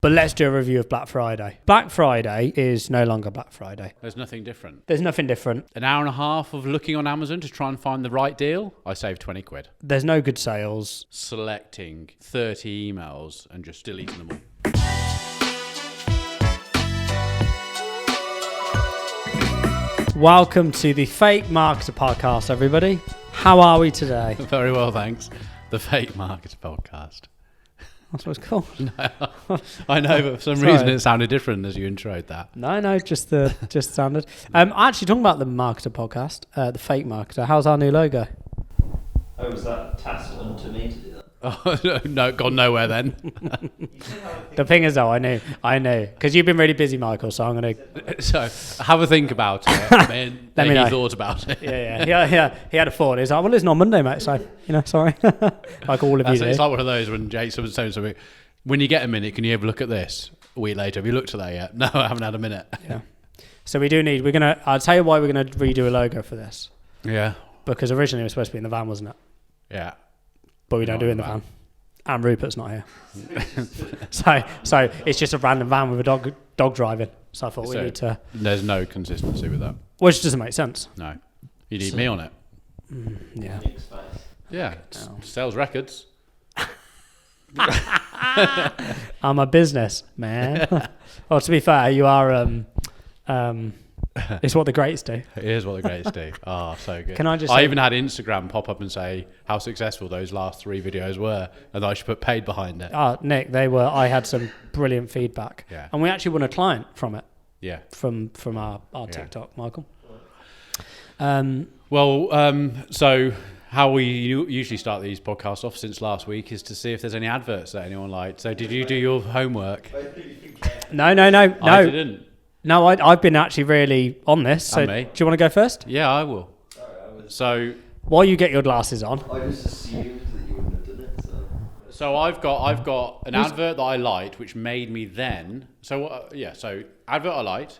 But let's do a review of Black Friday. Black Friday is no longer Black Friday. There's nothing different. There's nothing different. An hour and a half of looking on Amazon to try and find the right deal, I saved 20 quid. There's no good sales. Selecting 30 emails and just deleting them all. Welcome to the Fake Marketer Podcast, everybody. How are we today? Very well, thanks. The Fake Marketer Podcast. That's what it's called. No, I know, but for some reason it sounded different as you introed that. No, just standard. Actually, talking about the Marketer Podcast, the Fake Marketer, how's our new logo? Oh, was that a task unto me to do that? Oh, no, gone nowhere then. The thing is, though, I knew, because you've been really busy, Michael. So I'm gonna. So have a think about it. And Let me know. He thought about it. Yeah. He had a thought. He's like, well, it's not Monday, mate. So sorry. Like all of you do. It's like one of those when Jason was saying something. When you get a minute, can you have a look at this? A week later, have you looked at that yet? No, I haven't had a minute. Yeah. So we do need. I'll tell you why we're gonna redo a logo for this. Yeah. Because originally it was supposed to be in the van, wasn't it? Yeah. But we don't do it in the van. And Rupert's not here. so it's just a random van with a dog driving. So I thought we need to... There's no consistency with that. Which doesn't make sense. No. You need me on it. Yeah. Yeah. Sales records. I'm a business man. Well, to be fair, you are... it's what the greats do. It is what the greats do. Oh, so good. Can I just I say, even had Instagram pop up and say how successful those last 3 videos were and that I should put paid behind it. Nick, I had some brilliant feedback. Yeah. And we actually won a client from it. Yeah. From our TikTok, Michael. So how we usually start these podcasts off since last week is to see if there's any adverts that anyone liked. So did you do your homework? No. I didn't. No, I've been actually really on this. So do you want to go first? Yeah, I will. So while you get your glasses on. I just assumed that you wouldn't have done it. So I've got an advert that I liked, which made me then. So advert I liked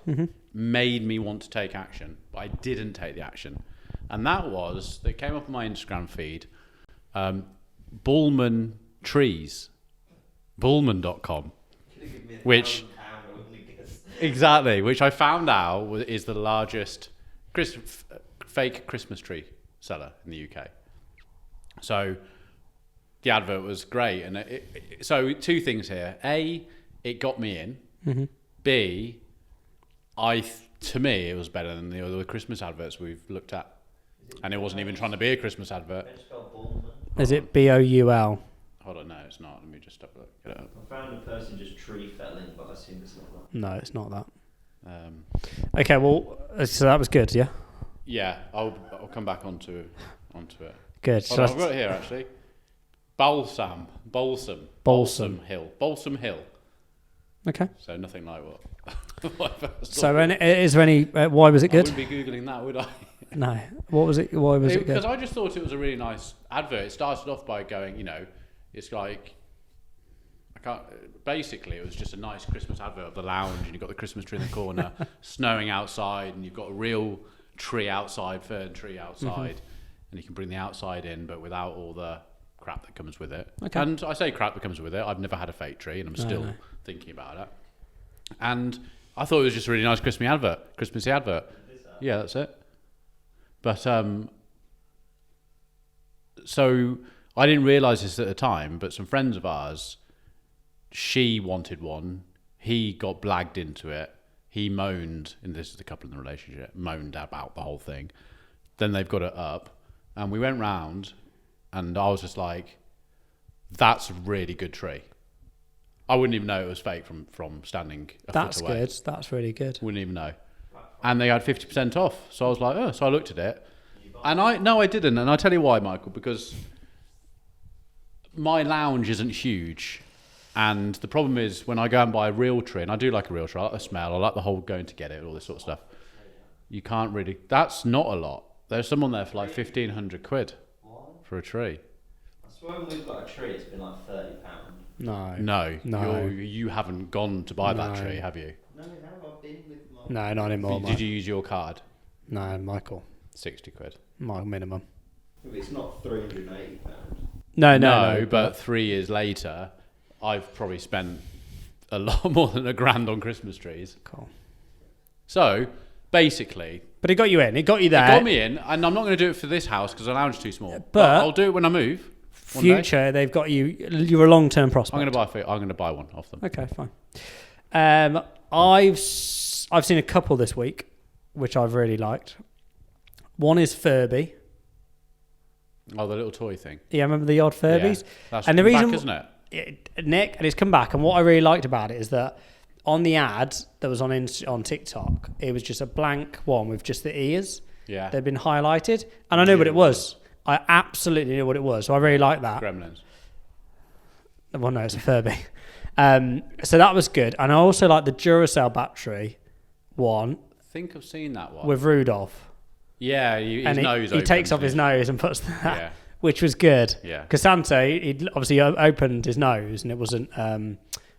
made me want to take action, but I didn't take the action, and that came up on my Instagram feed. Bullman Trees, Bullman.com, which. Exactly, which I found out is the largest fake Christmas tree seller in the UK. So the advert was great, and so 2 things here: A, it got me in. Mm-hmm. B, to me it was better than the other Christmas adverts we've looked at, and it wasn't even trying to be a Christmas advert. Is it Boul? Hold on, no, it's not. Let me just have a look. Get it up. I found a person just tree felling, but I assume it's not that. No, it's not that. Okay, well, so that was good, yeah? Yeah, I'll come back onto it. Good. Hold on, I've got it here, actually. Balsam Hill. Okay. So nothing like what. So is there any... why was it good? I wouldn't be Googling that, would I? No. What was it? Why was it good? Because I just thought it was a really nice advert. It started off by going, it's like... Basically, it was just a nice Christmas advert of the lounge, and you've got the Christmas tree in the corner, snowing outside, and you've got a real tree outside, fern tree outside, and you can bring the outside in, but without all the crap that comes with it. Okay. And I say crap that comes with it. I've never had a fake tree, and I'm still thinking about it. And I thought it was just a really nice Christmassy advert. Yeah, that's it. But so I didn't realise this at the time, but some friends of ours. She wanted one. He got blagged into it. He moaned, and this is the couple in the relationship, moaned about the whole thing. Then they've got it up, and we went round, and I was just like, that's a really good tree. I wouldn't even know it was fake from standing a foot away. That's good. That's really good. Wouldn't even know. And they had 50% off. So I was like, oh. So I looked at it. And I didn't. And I'll tell you why, Michael, because my lounge isn't huge. And the problem is when I go and buy a real tree, and I do like a real tree, I like the smell, I like the whole going to get it, all this sort of stuff. You can't really, that's not a lot. There's someone there for like 1,500 quid for a tree. I swear when we've got a tree, it's been like £30. No. You haven't gone to buy that tree, have you? No, I've been with my... No, not anymore. Did you use your card? No, Michael. 60 quid. My minimum. It's not £380. No. But 3 years later, I've probably spent a lot more than $1,000 on Christmas trees. Cool. So basically, But it got you in. It got you there. it got me in, and I'm not going to do it for this house because the lounge is too small. But I'll do it when I move. One day. Future, they've got you. You're a long-term prospect. I'm going to buy one off them. Okay, fine. I've seen a couple this week, which I've really liked. One is Furby. Oh, the little toy thing. Yeah, remember the odd Furbies? Yeah, that's And the back, reason, isn't it? Nick, and it's come back. And what I really liked about it is that on the ad that was on TikTok, it was just a blank one with just the ears. Yeah. They'd been highlighted, and I knew what it was. I absolutely knew what it was. So I really liked that. Gremlins. Well, no, it's a Furby. So that was good. And I also like the Duracell battery one I think I've seen that one. with Rudolph. Yeah, his And nose he takes opens, off his nose and puts that, Yeah. which was good. Yeah. Because Santa, he obviously opened his nose and it wasn't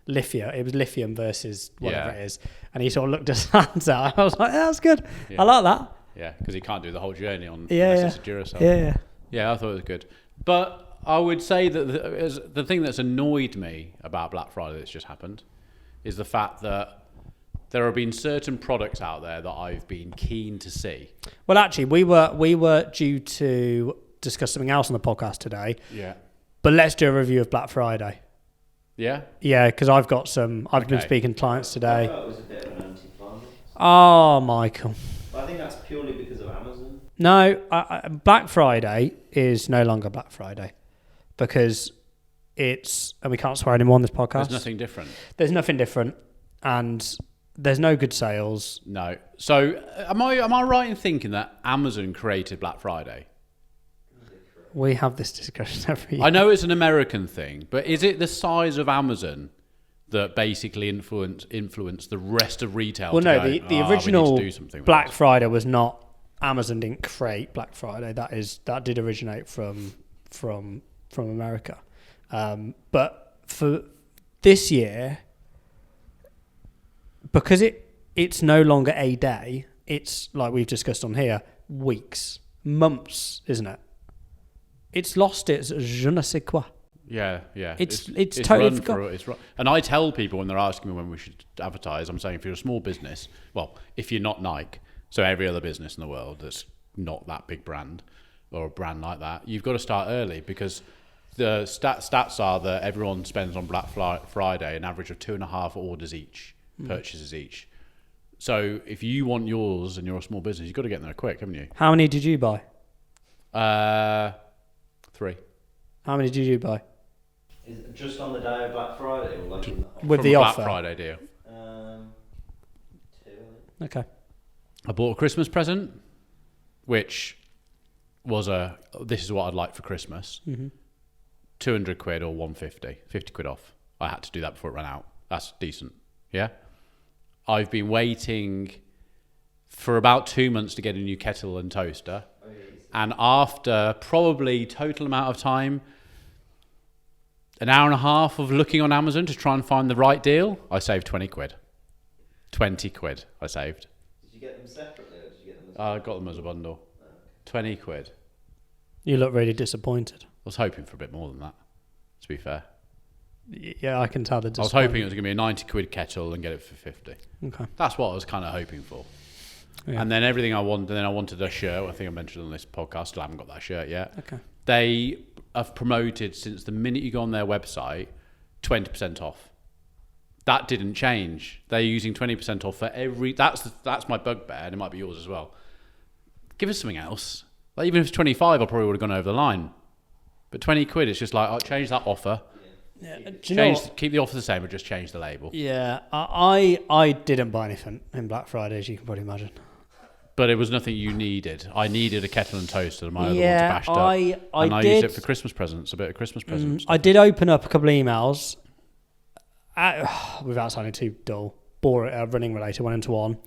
lithium. It was lithium versus whatever it is. And he sort of looked at Santa. I was like, that's good. Yeah. I like that. Yeah, because he can't do the whole journey on Yeah, unless it's a Duracell. Yeah. Yeah, I thought it was good. But I would say that the thing that's annoyed me about Black Friday that's just happened is the fact that there have been certain products out there that I've been keen to see. Well, actually, we were due to discuss something else on the podcast today. Yeah. But let's do a review of Black Friday. Yeah? Yeah, because I've got some. I've been Okay. speaking to clients I today. thought it was a bit of an anti-climax. Oh, Michael. But I think that's purely because of Amazon. No, Black Friday is no longer Black Friday because it's, and we can't swear anymore on this podcast. There's nothing different. There's nothing different, and there's no good sales. No. So am I right in thinking that Amazon created Black Friday? We have this discussion every year. I know it's an American thing, but is it the size of Amazon that basically influenced the rest of retail? Well, to no, go, the "Oh, we need to original do something with Black this." Friday was not, Amazon didn't create Black Friday. That did originate from America. But for this year, because it's no longer a day, it's like we've discussed on here, weeks, months, isn't it? It's lost its je ne sais quoi. Yeah. It's totally run forgot. it's run. And I tell people when they're asking me when we should advertise, I'm saying if you're a small business, well, if you're not Nike, so every other business in the world that's not that big brand or a brand like that, you've got to start early because the stats are that everyone spends on Black Friday an average of 2.5 orders each, purchases each. So if you want yours and you're a small business, you've got to get in there quick, haven't you? How many did you buy? 3. How many did you buy? Is it just on the day of Black Friday or like in the With From the a offer? Black Friday deal. 2, I think. Okay. I bought a Christmas present, which was this is what I'd like for Christmas. 200 quid or 150, 50 quid off. I had to do that before it ran out. That's decent. Yeah. I've been waiting for about 2 months to get a new kettle and toaster. And after probably total amount of time, an hour and a half of looking on Amazon to try and find the right deal, I saved 20 quid. 20 quid I saved. Did you get them separately or did you get them as I got them as a bundle. 20 quid. You look really disappointed. I was hoping for a bit more than that, to be fair. Yeah, I can tell the I was hoping it was going to be a 90 quid kettle and get it for 50. Okay. That's what I was kind of hoping for. Yeah. And then everything I wanted, and then I wanted a shirt. I think I mentioned on this podcast, still haven't got that shirt yet. Okay. They have promoted since the minute you go on their website, 20% off. That didn't change. They're using 20% off for every. That's my bugbear, and it might be yours as well. Give us something else. Like even if it's 25, I probably would have gone over the line. But 20 quid, it's just like I'll change that offer. Yeah. Do you know what? Keep the offer the same, but just change the label. Yeah, I didn't buy anything in Black Friday, as you can probably imagine. But it was nothing you needed. I needed a kettle and toaster, and my other Yeah, one's bashed up. I did. used it for Christmas presents, a bit of Christmas presents. I did open up a couple of emails without sounding too dull, running related, one into one,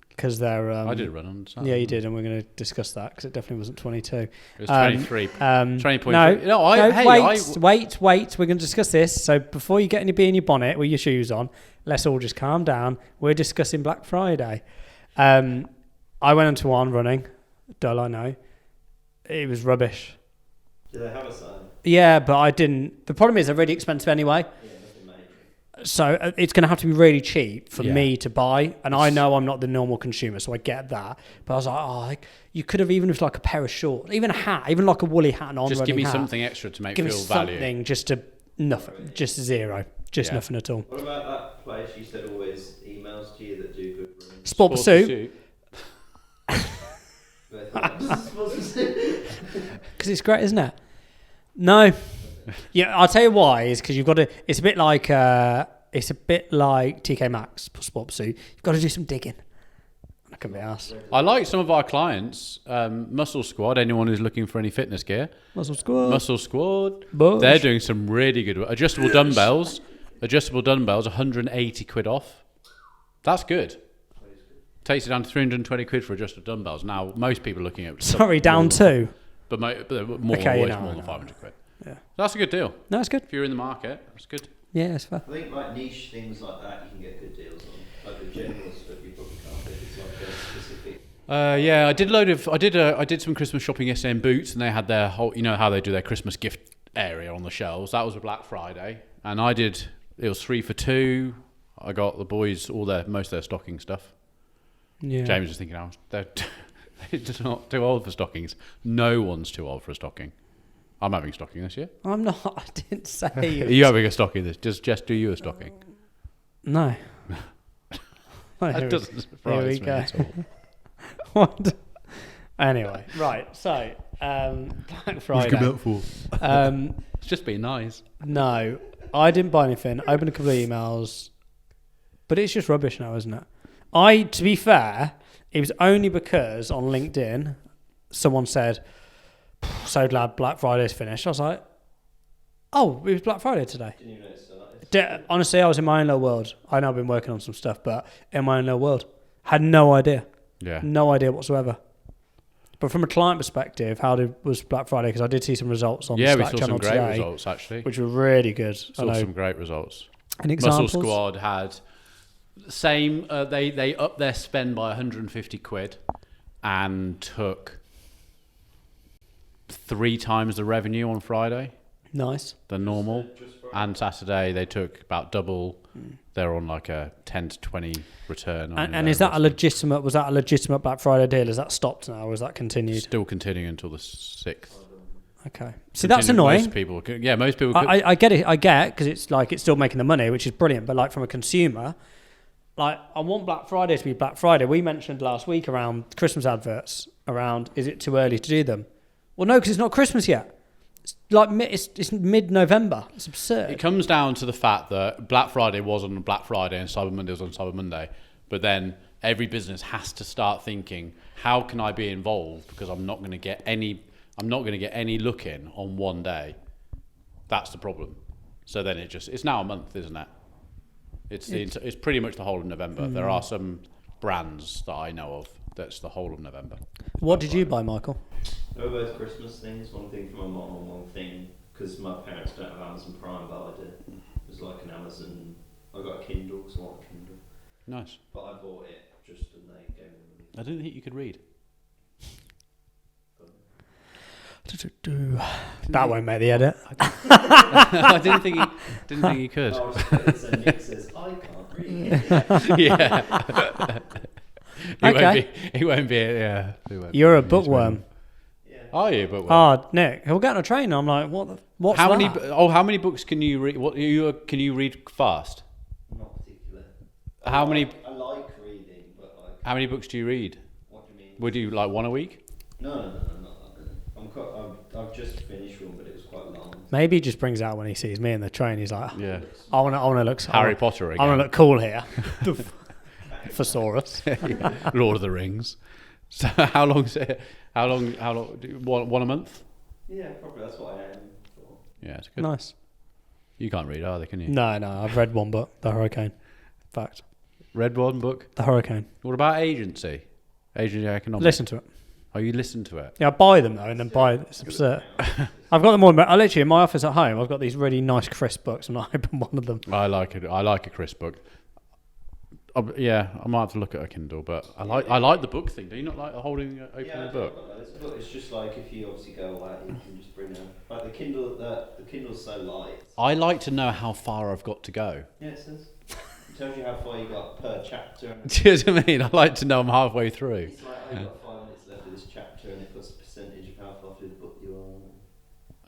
because they're. I did run on Saturday. Yeah, you did, and we're going to discuss that because it definitely wasn't 22. It was 23. 20.3. Wait. We're going to discuss this. So before you get any bee in your bonnet with your shoes on, let's all just calm down. We're discussing Black Friday. I went into one running. Dull, I know. It was rubbish. Do they have a sign? Yeah, but I didn't. The problem is they're really expensive anyway. Yeah, nothing major. So it's going to have to be really cheap for Yeah. me to buy, and I know I'm not the normal consumer, so I get that. But I was like, you could have, even if like a pair of shorts, even a hat, even like a woolly hat, and Just give me hat, something extra to make give me me feel value. something just to nothing, just zero, just Yeah. nothing at all. What about that place you said always emails to you that do good rooms? Sport Pursuit, because it's great, isn't it? No, yeah, I'll tell you why. Is because you've got to. It's a bit like TK Maxx Sport Pursuit. You've got to do some digging. I can be asked. I like some of our clients, Muscle Squad. Anyone who's looking for any fitness gear, Muscle Squad. Muscle Squad. Bush. They're doing some really good adjustable dumbbells. Adjustable dumbbells, 180 quid off. That's good. Takes it down to 320 quid for adjustable dumbbells. Now most people are looking at Sorry, down two. but more, Okay, always no, more no, than 500 quid. Yeah. That's a good deal. No, it's good. If you're in the market, it's good. Yeah, it's fair. I think like niche things like that you can get good deals on. Like the general stuff you probably can't get. It's like a specific. Yeah, I did some Christmas shopping yesterday in Boots, and they had their whole, you know how they do their Christmas gift area on the shelves. That was a Black Friday, and it was 3 for 2. I got the boys most of their stocking stuff. Yeah. James was thinking, they're just not too old for stockings. No one's too old for a stocking. I'm having a stocking this year. I'm not. I didn't say. Are you having a stocking this? Does Jess do you a stocking? No. That doesn't surprise me at all. What? Anyway, right. So, Black Friday. It's just being nice. No, I didn't buy anything. I opened a couple of emails, but it's just rubbish now, isn't it? To be fair, it was only because on LinkedIn, someone said, "So glad Black Friday's finished." I was like, "Oh, it was Black Friday today." Didn't even know it started. Honestly, I was in my own little world. I know I've been working on some stuff, but in my own little world, had no idea. Yeah. No idea whatsoever. But from a client perspective, was Black Friday? Because I did see some results on the Yeah, we Slack saw channel some great today, results actually. which were really good. Saw some great results. Any examples? Muscle Squad had same. They upped their spend by 150 quid and took 3 times the revenue on Friday Nice. than normal. And Saturday they took about double. They're on like a 10 to 20 return. On And is that was that a legitimate Black Friday deal? Has that stopped now or is that continued? Still continuing until the 6th. Okay. See, that's annoying. Most people could. I get it. I get because it's like it's still making the money, which is brilliant. But like from a consumer, like I want Black Friday to be Black Friday. We mentioned last week around Christmas adverts around is it too early to do them? Well, no, because it's not Christmas yet. It's like it's mid-November. It's absurd. It comes down to the fact that Black Friday was on Black Friday and Cyber Monday was on Cyber Monday. But then every business has to start thinking, how can I be involved? Because I'm not going to get any look in on one day. That's the problem. So then it's now a month, isn't it? It's pretty much the whole of November. There are some brands that I know of that's the whole of November. What did you buy, Michael? They were both Christmas things. One thing for my mum and one thing because my parents don't have Amazon Prime, but I did. It was like an Amazon. I got a Kindle because I want a Kindle. Nice. But I bought it just and they gave me the money. I didn't think you could read. That won't make the edit. I didn't think you could. I was saying Nick says I can't read. Yeah. He won't be. Yeah. You're a bookworm. Yeah. Are you? Bookworm. Oh, Nick, he'll get on a train. I'm like, what's how that? How many books can you read? Can you read fast? Not particular. How many? I like reading, but like. How many books do you read? What do you mean? Would you like one a week? No, not that many. I've just finished one, but it was quite long. Maybe he just brings out when he sees me in the train. He's like, Yeah. I want to look Harry Potter again. I want to look cool here. Thesaurus. Lord of the Rings. So how long? One a month? Yeah, probably that's what I am for. Yeah, it's good. Nice. You can't read either, can you? No, I've read one book, The Hurricane. Fact. Read one book. The Hurricane. What about Agency Economics? Listen to it. Oh, you listen to it? Yeah, I buy them though, and then buy. It's absurd. I've got them all. I literally in my office at home. I've got these really nice crisp books, and I open one of them. I like it. I like a crisp book. Yeah, I might have to look at a Kindle, but I like the book thing. Do you not like opening a book? But it's just like if you obviously go out, you can just bring like the Kindle. The Kindle's so light. I like to know how far I've got to go. Yeah, it says. It tells you how far you got per chapter. Do you know what I mean? I like to know I'm halfway through. It's like, oh, you've got 5 minutes left of this chapter, and it puts a percentage of how far through the book you are.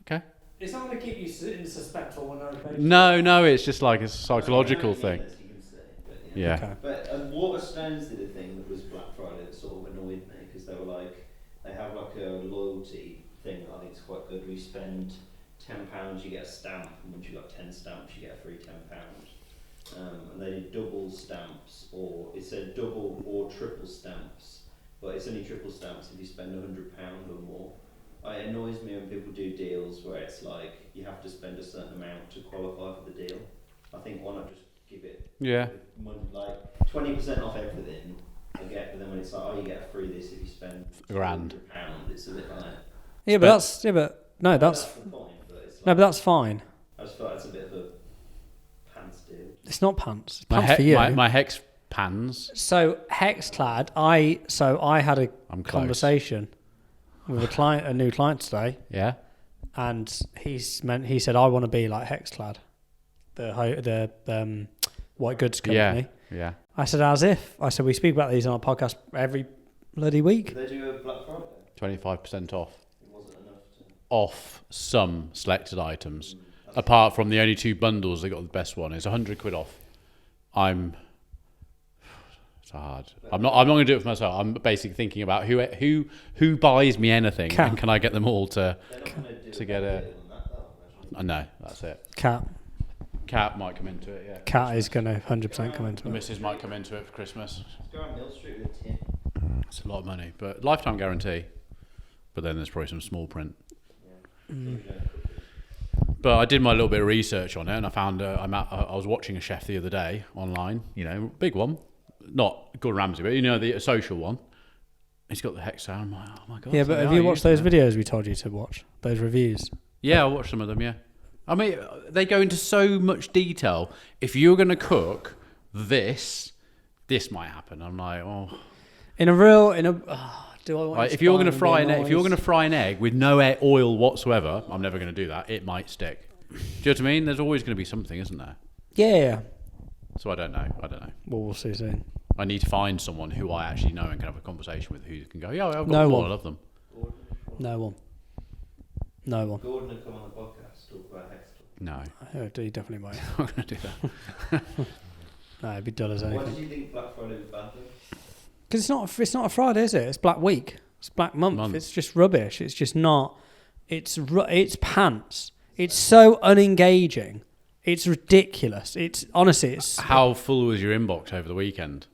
Okay. It's not going to keep you in suspense for 1 hour. No, it's just like a psychological thing. Yeah. Okay. But Waterstones did a thing that was Black Friday that sort of annoyed me because they were like, they have like a loyalty thing that I think is quite good. We spend £10, you get a stamp, and once you got 10 stamps, you get a free £10. And they did double stamps, or it said double or triple stamps, but it's only triple stamps if you spend £100 or more. It annoys me when people do deals where it's like you have to spend a certain amount to qualify for the deal. I think why not just give it like 20% off everything I get, but then when it's like, oh, you get a free this if you spend £100, it's a bit like that's the point, but it's like, that's fine. I just feel like it's a bit of a pants deal. It's not pants. It's pants for you. My hex pans. So Hexclad, I had a conversation with a new client today. Yeah. And he said I want to be like Hexclad, the white goods company. Yeah. I said, as if. I said, we speak about these on our podcast every bloody week. Did they do a Black Friday? 25% off. It wasn't enough to... Off some selected items. Apart from the only 2 bundles, they got the best one. It's £100 off. It's hard. I'm not going to do it for myself. I'm basically thinking about who buys me anything, and can I get them all to get it? I know, that's it. Cat might come into it, yeah. Cat is going to 100% come into the it. Missus might come into it for Christmas. Go on Mill Street with a tin. It's a lot of money, but lifetime guarantee. But then there's probably some small print. Yeah. But I did my little bit of research on it, and I found I was watching a chef the other day online. You know, big one, not Gordon Ramsay, but the social one. He's got the hex sound. I'm like, oh my god. Yeah, but have you watched those videos we told you to watch? Those reviews? Yeah, I watched some of them. Yeah. I mean, they go into so much detail. If you're going to cook this might happen. I'm like, oh. Do I want? If you're going to fry an egg with no oil whatsoever, I'm never going to do that. It might stick. Do you know what I mean? There's always going to be something, isn't there? Yeah. So I don't know. Well, we'll see soon. I need to find someone who I actually know and can have a conversation with, who can go, yeah, I've got them all. I love them. No one. Gordon will come on the podcast talk about Hexclad. No. He definitely might. I'm not going to do that. No, it'd be dull as anything. Why did you think Black Friday was bad then? Because it's not a Friday, is it? It's Black Week. It's Black Month. It's just rubbish. It's just not. It's pants. It's so unengaging. It's ridiculous. It's honestly. How full was your inbox over the weekend?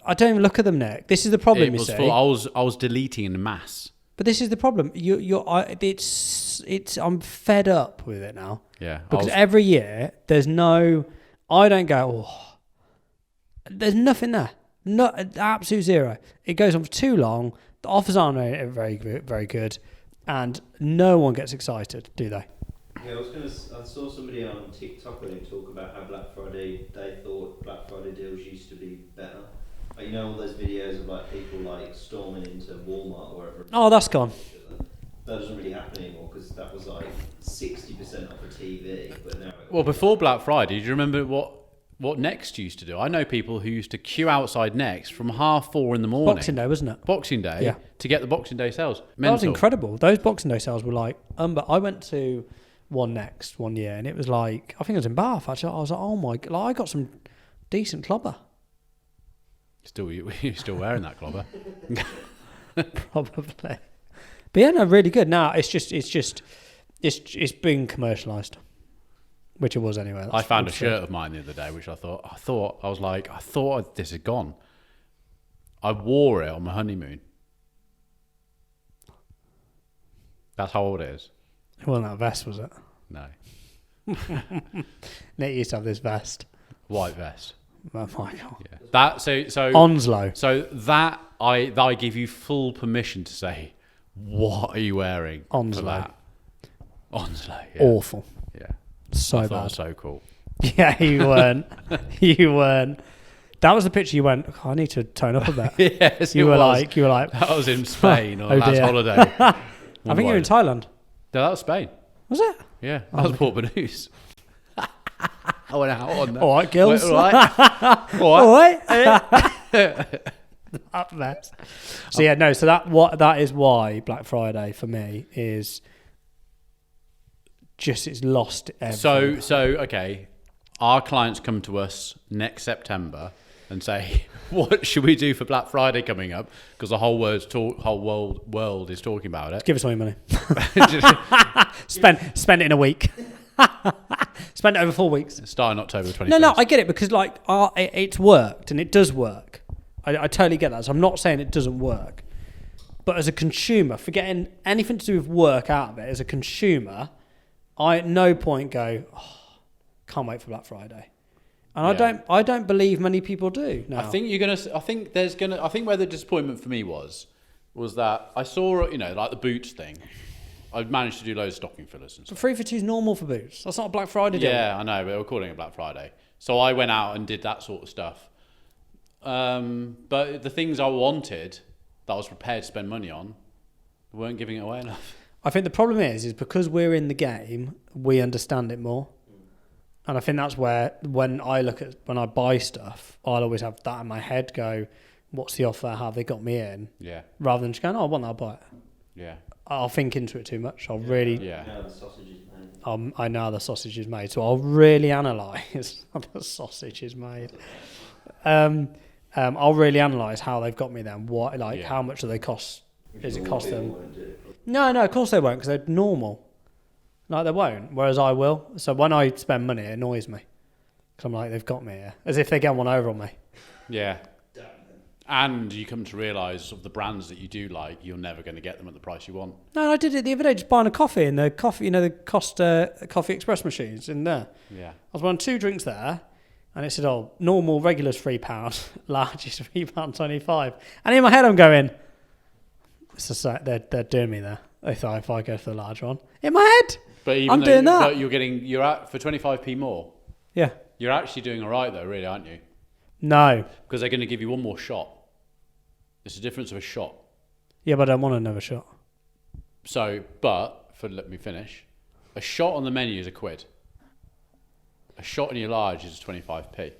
I don't even look at them, Nick. This is the problem. It was full. I was deleting in mass. But this is the problem. I'm fed up with it now. Yeah. Because every year I don't go. Oh, there's nothing there. No, absolute zero. It goes on for too long. The offers aren't very, very good, and no one gets excited, do they? Yeah, I saw somebody on TikTok talk about how Black Friday, they thought Black Friday deals used to be better. Like, all those videos of like people like storming into Walmart or wherever. Oh, that's gone. That doesn't really happen anymore because that was like 60% off a TV. But now. Well, before Black Friday, do you remember what Next used to do? I know people who used to queue outside Next from 4:30 in the morning. Boxing Day, wasn't it? Boxing Day, yeah. To get the Boxing Day sales. Mental. That was incredible. Those Boxing Day sales were like, but I went to one Next one year, and it was like, I think it was in Bath, actually. I was like, oh my God, I got some decent clobber. You're still wearing that clobber? Probably. But yeah, no, really good. Now it's being commercialised, which it was anyway. I found a shirt of mine the other day, which I thought this had gone. I wore it on my honeymoon. That's how old it is. It wasn't that vest, was it? No. Nick used to have this vest. White vest. Oh my God. Yeah. That so Onslow. So that I give you full permission to say, what are you wearing? Onslow. For that? Onslow. Yeah. Awful. Yeah. So I bad. thought it was so cool. Yeah, you weren't. You weren't. That was the picture you went, oh, I need to tone up a bit. Yes, you it were was. like, That was in Spain on Oh, last dear. holiday. I think you were in Thailand. No, that was Spain. Was it? Yeah, that was Port Banús. I went out on that. All right, girls. All right. All right. Up there. So yeah, no. So that is why Black Friday for me is just it's lost everything. So okay, our clients come to us next September and say, "What should we do for Black Friday coming up?" Because the whole world is talking about it. Give us all your money. Spend it in a week. Spend it over 4 weeks. Starting October 21st. No, I get it because like it's worked and it does work. I totally get that. So I'm not saying it doesn't work, but as a consumer, forgetting anything to do with work out of it, as a consumer, I at no point go, oh, can't wait for Black Friday, and Yeah. I don't believe many people do. Now. I think where the disappointment for me was that I saw, like the boots thing. I managed to do loads of stocking fillers and stuff. 3 for 2 is normal for boots. That's not a Black Friday deal. Yeah, I know, but we're calling it Black Friday. So I went out and did that sort of stuff. But the things I wanted, that I was prepared to spend money on, we weren't giving it away enough. I think the problem is because we're in the game, we understand it more. And I think that's where, when I buy stuff, I'll always have that in my head, go, what's the offer, how have they got me in? Yeah, Rather than just going, oh, I want that, I'll buy it. yeah. I'll think into it too much. I'll really... Yeah. Now the sausage is made. I know how the sausage is made, so I'll really analyse how the sausage is made. I'll really analyse how they've got me then. How much do they cost? Does it cost them? No, of course they won't, because they're normal. Like, they won't, whereas I will. So when I spend money, it annoys me. Because I'm like, they've got me here. As if they get one over on me. Yeah. And you come to realise of the brands that you do like, you're never going to get them at the price you want. No, I did it the other day, just buying a coffee in the coffee, the Costa Coffee Express machines in there. Yeah. I was buying 2 drinks there, and it said, oh, normal, regular's £3, large is £3.25. And in my head, I'm going, they're doing me there. They thought if I go for the large one. In my head, But even I'm though, doing that. But you're out for 25p more. Yeah. You're actually doing all right though, really, aren't you? No. Because they're going to give you one more shot. It's the difference of a shot. Yeah, but I don't want another shot. So, let me finish. A shot on the menu is £1. A shot in your large is 25p.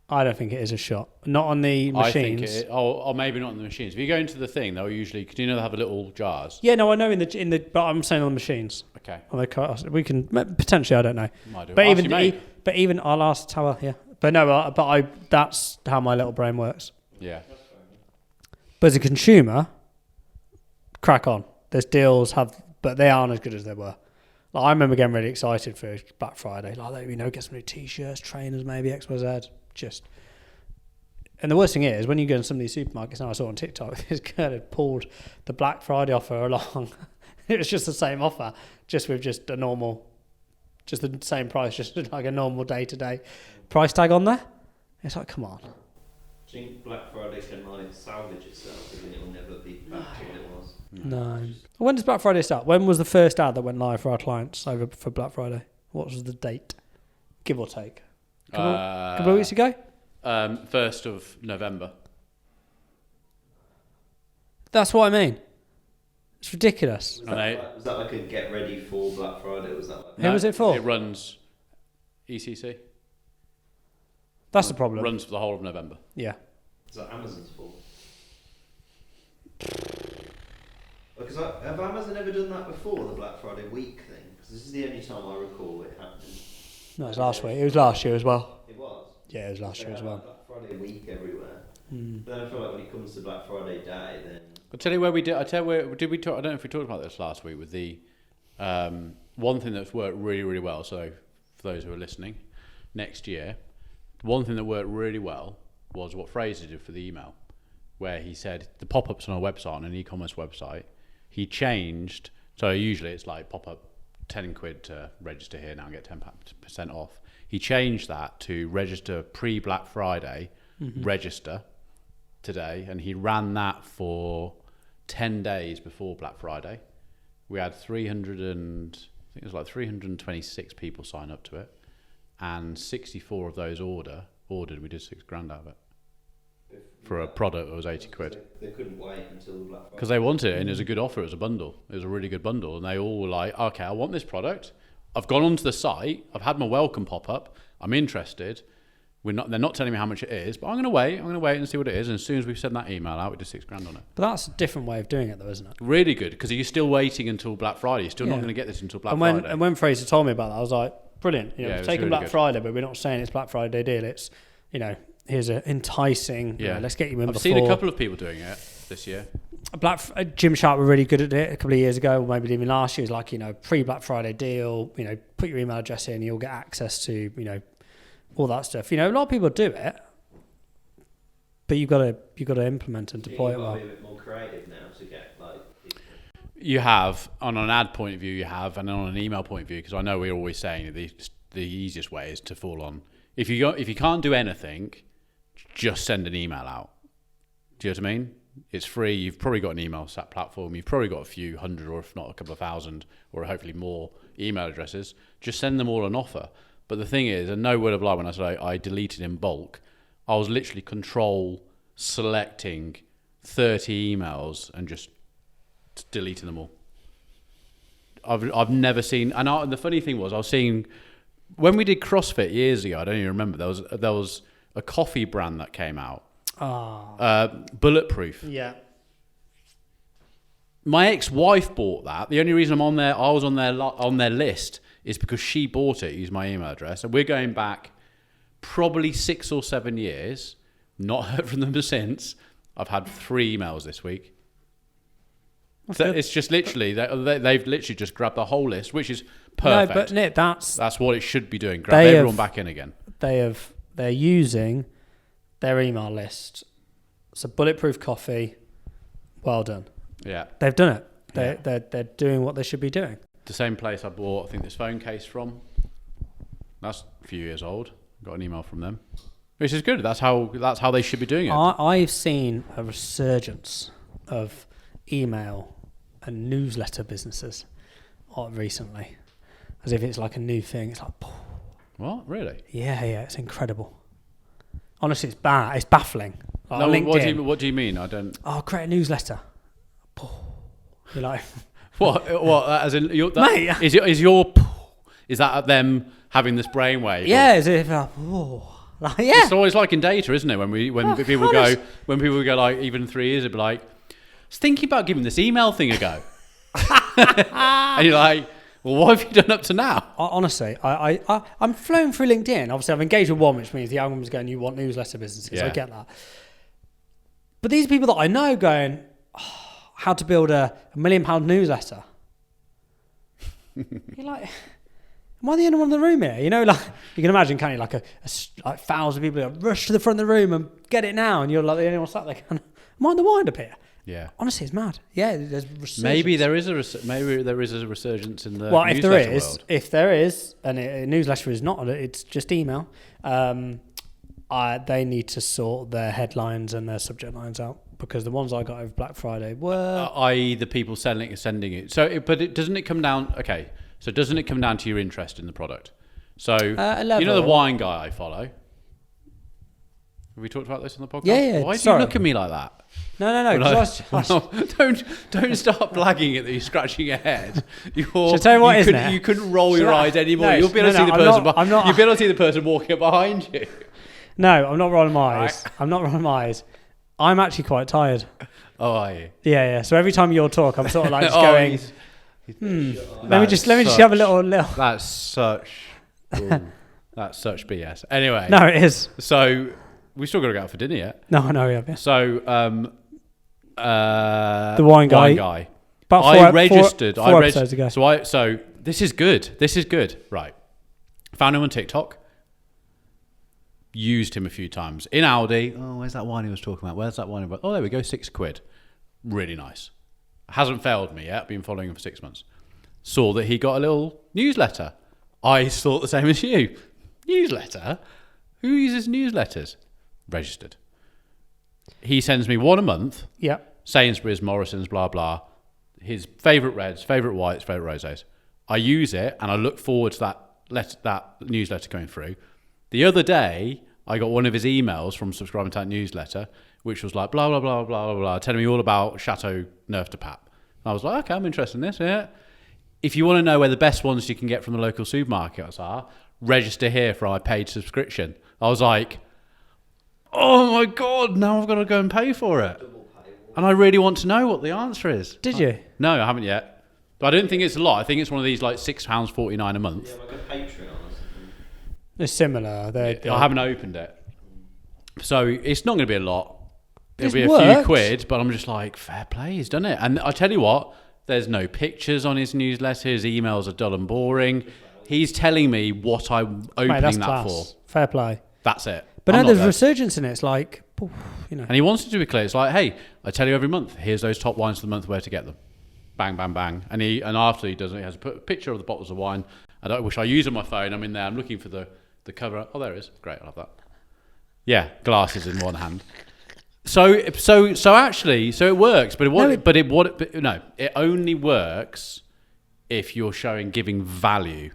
I don't think it is a shot. Not on the machines. I think it, or maybe not on the machines. If you go into the thing, they'll usually, because they have a little jars. Yeah, no, I know in the, but I'm saying on the machines. Okay. On the we can potentially, I don't know. Might do. But Ask your mate. even I'll ask Tower. Yeah, but no, that's how my little brain works. Yeah. But as a consumer, crack on. There's deals but they aren't as good as they were. Like, I remember getting really excited for Black Friday. Like, get some new T-shirts, trainers, maybe XYZ. And the worst thing is, when you go in some of these supermarkets, now I saw on TikTok, this girl had pulled the Black Friday offer along. It was just the same offer, just with just the same price, just like a normal day-to-day price tag on there. It's like, come on. Do you think Black Friday can salvage itself, and it will never be back to what it was? No. When does Black Friday start? When was the first ad that went live for our clients over for Black Friday? What was the date? Give or take. A couple of weeks ago? 1st of November. That's what I mean. It's ridiculous. Was that like a get ready for Black Friday? Was that like Who was it for? It runs ECC. That's the problem. Runs for the whole of November. Yeah. Is that Amazon's fault? Because have Amazon ever done that before, the Black Friday week thing? Because this is the only time I recall it happening. No, it was last week. It was last year as well. It was? Yeah, it was last year as well. Black Friday week everywhere. But then I feel like when it comes to Black Friday day, then... I'll tell you where we did. Did we talk? I don't know if we talked about this last week with the one thing that's worked really, really well. So for those who are listening, next year, one thing that worked really well was what Fraser did for the email, where he said the pop-ups on our website, on an e-commerce website, he changed. So usually it's like pop-up £10 to register here now and get 10% off. He changed that to register pre-Black Friday, register today, and he ran that for 10 days before Black Friday. We had 326 people sign up to it, and 64 of those ordered. We did £6,000 out of it for a product that was 80 quid. They couldn't wait until the Black Friday. Because they wanted it, and it was a good offer. It was a bundle. It was a really good bundle, and they all were like, "Okay, I want this product. I've gone onto the site. I've had my welcome pop up. I'm interested. They're not telling me how much it is, but I'm going to wait. I'm going to wait and see what it is. And as soon as we've sent that email out, we did £6,000 on it. But that's a different way of doing it, though, isn't it? Really good, because you're still waiting until Black Friday. You're still not going to get this until Black Friday. And when Fraser told me about that, I was like, brilliant. You know, we're taking really Black good. Friday, but we're not saying it's Black Friday deal. It's, you know, here's a enticing. Yeah, let's get you in. I've before. seen a couple of people doing it this year. Gymshark were really good at it a couple of years ago, or maybe even last year. It was like, you know, pre-Black Friday deal. You know, put your email address in, you'll get access to, you know, all that stuff. You know, a lot of people do it, but you got to implement and deploy it well. You've got to be a bit more creative now to get like. You have, on an ad point of view, you have, and on an email point of view, because I know we're always saying that the easiest way is to fall on. If you can't do anything, just send an email out. Do you know what I mean? It's free. You've probably got an email platform. You've probably got a few hundred, or if not a couple of thousand, or hopefully more email addresses. Just send them all an offer. But the thing is, and no word of lie when I said I deleted in bulk, I was literally control selecting 30 emails and just deleting them all. I've never seen, and the funny thing was, I was seeing when we did CrossFit years ago. I don't even remember. There was a coffee brand that came out. Bulletproof. Yeah. My ex-wife bought that. The only reason I was on their list is because she bought it, used my email address, and we're going back probably 6 or 7 years. Not heard from them since. I've had 3 emails this week. So it's just literally they've literally just grabbed the whole list, which is perfect. No, but Nick, that's what it should be doing. Grab everyone back in again. They're using their email list. So Bulletproof Coffee, well done. Yeah, they've done it. They're doing what they should be doing. The same place I bought, I think, this phone case from. That's a few years old. Got an email from them, which is good. That's how they should be doing it. I've seen a resurgence of email and newsletter businesses recently, as if it's like a new thing. It's like, what, really? Yeah, it's incredible. Honestly, it's bad. It's baffling. Like No, LinkedIn. what do you mean? I don't. Oh, create a newsletter. You're like, What? As in, Mate. Is that them having this brainwave? yeah, as if like, like, yeah. It's always like in data, isn't it? When people go like, even 3 years, it'd be like, I was thinking about giving this email thing a go. And you're like, well, what have you done up to now? Honestly, I'm flowing through LinkedIn. Obviously, I've engaged with one, which means the algorithm's going, you want newsletter businesses. Yeah. I get that. But these people that I know going, how to build a £1 million newsletter. You're like, am I the only one in the room here? You know, like, you can imagine, can't you, like like 1,000 people that rush to the front of the room and get it now, and you're like the only one sat there going, am I the wind up here? Yeah. Honestly, it's mad. Yeah, there's resurgence. Maybe there is a resurgence in the well, newsletter world. If there is, and a newsletter is not, it's just email. They need to sort their headlines and their subject lines out, because the ones I got over Black Friday were, i.e., the people sending it. So, doesn't it come down? Okay, so doesn't it come down to your interest in the product? So, you know the wine guy I follow. Have we talked about this on the podcast? Yeah. Why do you look at me like that? No. Don't start blagging it that you're scratching your head. Shall I tell you what, isn't it? You couldn't roll your eyes anymore. No, You'll be able to see the I'm person. not- You'll be able to see the person walking up behind you. No, I'm not rolling my eyes. Right. I'm not rolling my eyes. I'm actually quite tired. Oh, are you? Yeah. So every time you talk, I'm sort of like just Oh, going. he's- Let me just have a little. That's such BS. Anyway, No, it is. so we still got to go out for dinner yet. No, yeah. So The wine guy. About I registered. four episodes ago. So this is good. Right. Found him on TikTok. Used him a few times in Aldi. Oh, where's that wine he was talking about? Where's that wine about? Oh, there we go. £6. Really nice. Hasn't failed me yet. Been following him for 6 months. Saw that he got a little newsletter. I thought the same as you. Newsletter? Who uses newsletters? Registered. He sends me one a month. Yeah. Sainsbury's, Morrison's, blah, blah. His favourite reds, favourite whites, favourite rosés. I use it and I look forward to that newsletter going through. The other day, I got one of his emails from subscribing to that newsletter, which was like blah blah blah blah blah blah, telling me all about Chateau Neuf de Pape. I was like, okay, I'm interested in this. Yeah. If you want to know where the best ones you can get from the local supermarkets are, register here for our paid subscription. I was like, oh my God, now I've got to go and pay for it. And I really want to know what the answer is. Did you? No, I haven't yet. But I don't think it's a lot. I think it's one of these like £6.49 a month. Yeah, like a Patreon or something. It's similar. I haven't opened it. So it's not going to be a lot. It'll be a works. few quid, but I'm just like, fair play, he's done it. And I tell you what, there's no pictures on his newsletter. His emails are dull and boring. He's telling me what I'm opening that's that class. for. Fair play. That's it. But I'm no, not there's there. resurgence in it. It's like, you know. And he wants it to be clear. It's like, hey, I tell you every month, here's those top wines of the month, where to get them. Bang, bang, bang. And after he does it, he has put a picture of the bottles of wine, which I use on my phone. I'm in there. I'm looking for the cover. Oh, there it is. Great. I'll have that. Yeah, glasses in one hand. So actually, it works. But it only works if you're giving value.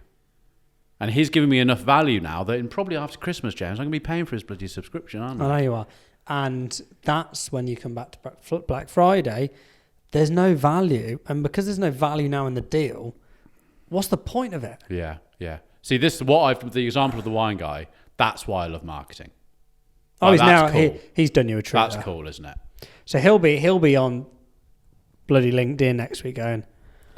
And he's giving me enough value now that probably after Christmas, James, I'm going to be paying for his bloody subscription, aren't I? I know you are. And that's when you come back to Black Friday. There's no value. And because there's no value now in the deal, what's the point of it? Yeah. See, the example of the wine guy, that's why I love marketing. Oh, Like, he's now cool. he's done you a treat. That's there. cool, isn't it? So he'll be on bloody LinkedIn next week going,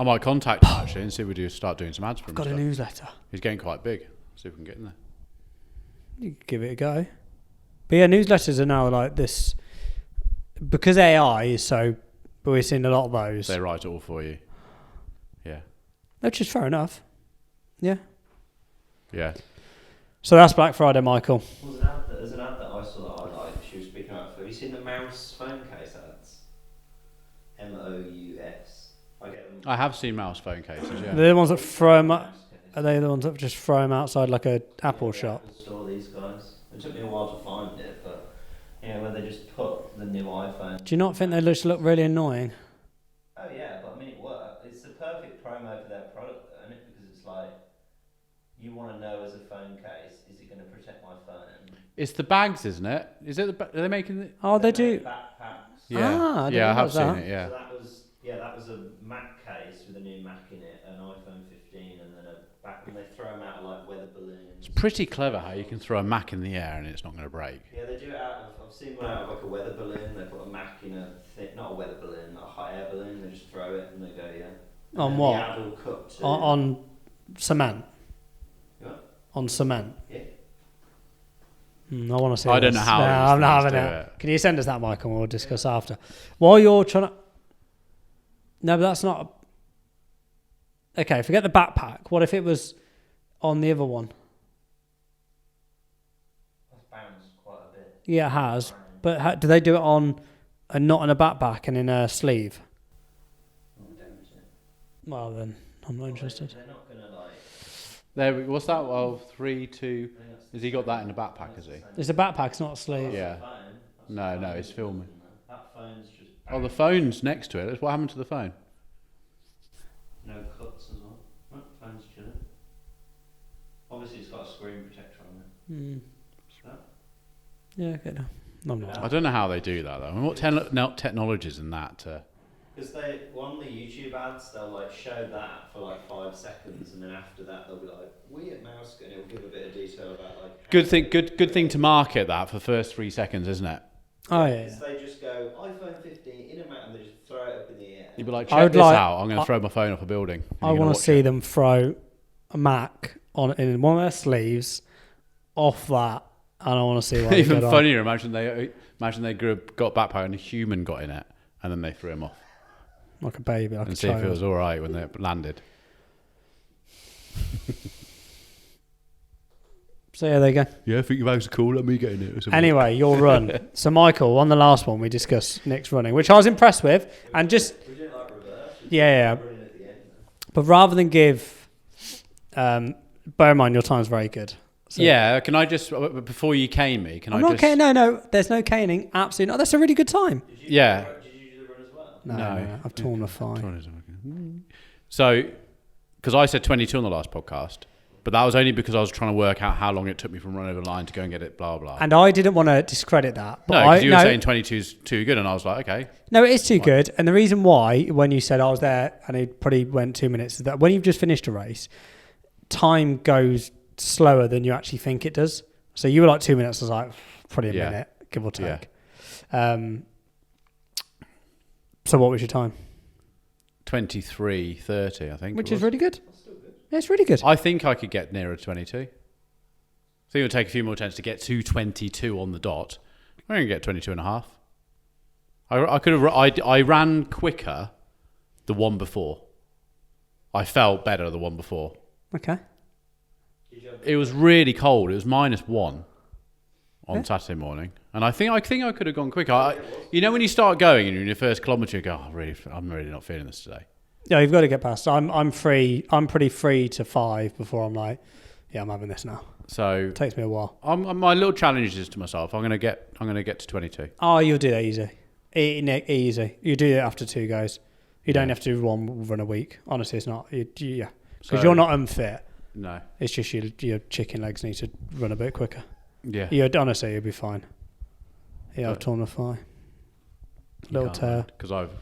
I might contact him actually and see if we start doing some ads for him. got a newsletter. He's getting quite big. See if we can get in there. You could give it a go. But yeah, newsletters are now like this because AI is so. But we're seeing a lot of those. They write it all for you. Yeah. Which is fair enough. Yeah. Yeah. So that's Black Friday, Michael. There's an ad that I saw that I liked. She was speaking about. Have you seen the mouse phone case ads? MOUS. I get them. I have seen mouse phone cases, yeah. They're the ones that throw them up. Are they the ones that just throw them outside like a Apple shop? Apple store, these guys. It took me a while to find it, but where they just put the new iPhone. Do you not think they just look really annoying? Oh yeah, but I mean it worked. It's the perfect promo for their product, though, isn't it? Because it's like you want to know as a phone case, is it going to protect my phone? It's the bags, isn't it? Is it? Are they making the? Oh, they do. Backpacks. Yeah, I I have seen that. it. Yeah. So that was a Mac case with a new Mac in it, an iPhone 15, and then a back. And they throw them out of like weather balloons. It's pretty clever how you can throw a Mac in the air and it's not going to break. Yeah, they do it out of. I've seen one out of like a weather balloon. They put a Mac in not a weather balloon, not a hot air balloon. They just throw it and they go, yeah. And On then what? The ad will cut to On cement. What? On cement. Yeah. I want to see. I don't this. know how No, these I'm not things having do it. it. Can you send us that, Michael? We'll discuss after. While you're trying to. No, but that's not. Okay, forget the backpack. What if it was on the other one? That's bounced quite a bit. Yeah, it has. But do they do it on not in a backpack and in a sleeve? Well, then I'm not interested. They're not gonna like. There. What's that? Well, 3, 2. Has he got that in the backpack? Has he? It's a backpack, it's not a sleeve. Yeah. No, it's filming. That phone's just. Oh, the phone's next to it. What happened to the phone? No cuts as well. That phone's chilling. Obviously, it's got a screen protector on it. That? Yeah, okay. No, I'm not. I don't know how they do that though. I mean, what technologies in that? Because on the YouTube ads, they'll like show that for like 5 seconds, and then after that, they'll be like, "We at Mouse," and it'll give a bit of detail about like. Good thing to market that for the first 3 seconds, isn't it? Oh, yeah. Because they just go iPhone 15 in a mat, and they just throw it up in the air. You'd be like, I check would this like- out. I'm going to throw my phone off a building. And I you're gonna want watch to see it. them throw a Mac in one of their sleeves off that, and I want to see what Even they get funnier. Imagine they got backpack and a human got in it, and then they threw him off on. Like a baby, like and a see if it child. was all right when they landed. So yeah, there you go. Yeah, I think your bags are cool. Let me get in it. Or something. Anyway, your run. So Michael, on the last one we discussed Nick's running, which I was impressed with, and just We did it like reverse. yeah. Running at the end. But rather than give, bear in mind your time's very good. So Yeah, can I just before you cane me? Can I'm I not just? caning. No, there's no caning. Absolutely not. That's a really good time. Yeah. Did you do the run as well? No. I've torn the fine. So, because I said 22 on the last podcast, But that was only because I was trying to work out how long it took me from running over the line to go and get it, blah, blah. And I didn't want to discredit that. But No, because you were saying 22 is too good, and I was like, okay. No, it is too good. And the reason why, when you said I was there and it probably went 2 minutes, is that when you've just finished a race, time goes slower than you actually think it does. So you were like 2 minutes, I was like, probably a minute, give or take. So what was your time? 23:30, I think. Which is really good. Yeah, it's really good. I think I could get nearer 22. I think it would take a few more attempts to get to 22 on the dot. I'm going to get 22 and a half. I ran quicker the one before. I felt better the one before. Okay. It was really cold. It was -1 on Saturday morning, and I think I could have gone quicker. You know, when you start going and you're in your first kilometre, you go, I'm really not feeling this today. Yeah, you've got to get past. I'm free. I'm pretty free to 5 before I'm like, yeah, I'm having this now. So It takes me a while. my little challenge is to myself. I'm gonna get to 22. Oh, you'll do that easy. Nick, easy. You do it after 2 goes. You don't have to do one run a week. Honestly, it's not. Because you're not unfit. No. It's just your chicken legs need to run a bit quicker. Yeah. Honestly, you'll be fine. Yeah, I've torn a thigh. Little tear. Because I've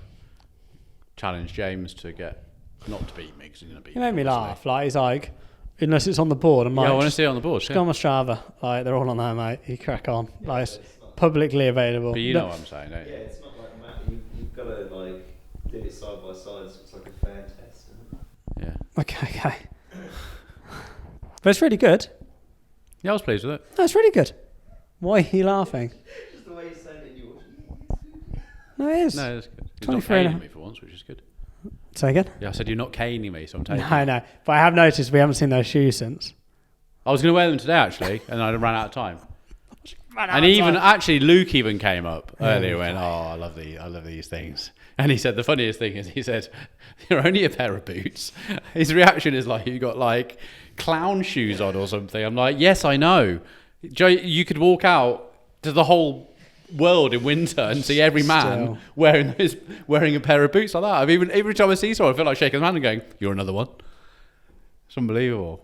challenged James to not to beat me, because he's going to beat He me. made me laugh. Like, he's like, unless it's on the board, I'm like, I want to see it on the board. just go on my Strava. Like, they're all on there, mate. You crack on. Like, it's publicly available. But you know what I'm saying, don't you? Yeah, it's not like Matt. You've got to like do it side by side, so it's like a fair test. Isn't it? Yeah. Okay. But it's really good. Yeah, I was pleased with it. No, it's really good. Why are you laughing? Just the way you said it, you No, it is. No, it's good. He's not 23 and a caning me for once, which is good. Say again? Yeah, I said you're not caning me, so I'm taking. No. But I have noticed we haven't seen those shoes since. I was going to wear them today, actually, and I ran out of time. Actually, Luke even came up earlier and went, I love these things. And he said, the funniest thing is, he said, you're only a pair of boots. His reaction is like, you got like clown shoes on or something. I'm like, yes, I know. Joe, you could walk out to the whole world in winter and see every man wearing a pair of boots like that. I mean, every time I see someone, I feel like shaking his hand and going, you're another one. It's unbelievable.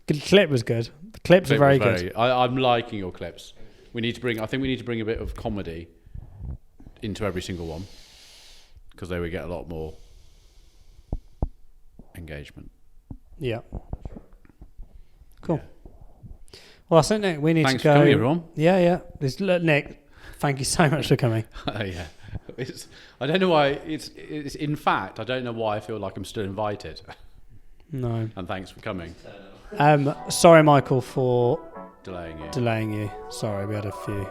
The clip was good. The clips are very good. I'm liking your clips. I think we need to bring a bit of comedy into every single one, because then we get a lot more engagement. Yeah. Cool. Yeah. Well, I think, Nick, we need Thanks to go. For coming, everyone. Yeah. Nick, thank you so much for coming. Yeah. I don't know why. It's in fact, I don't know why I feel like I'm still invited. No. And thanks for coming. Sorry, Michael, for delaying you. Sorry, we had a few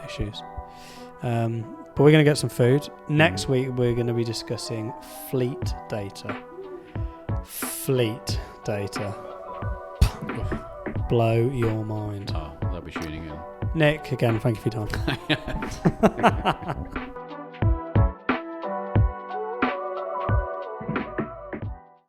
issues. But we're going to get some food. Next week, we're going to be discussing fleet data. Blow your mind. Oh, they'll be tuning in. Nick, again, thank you for your time.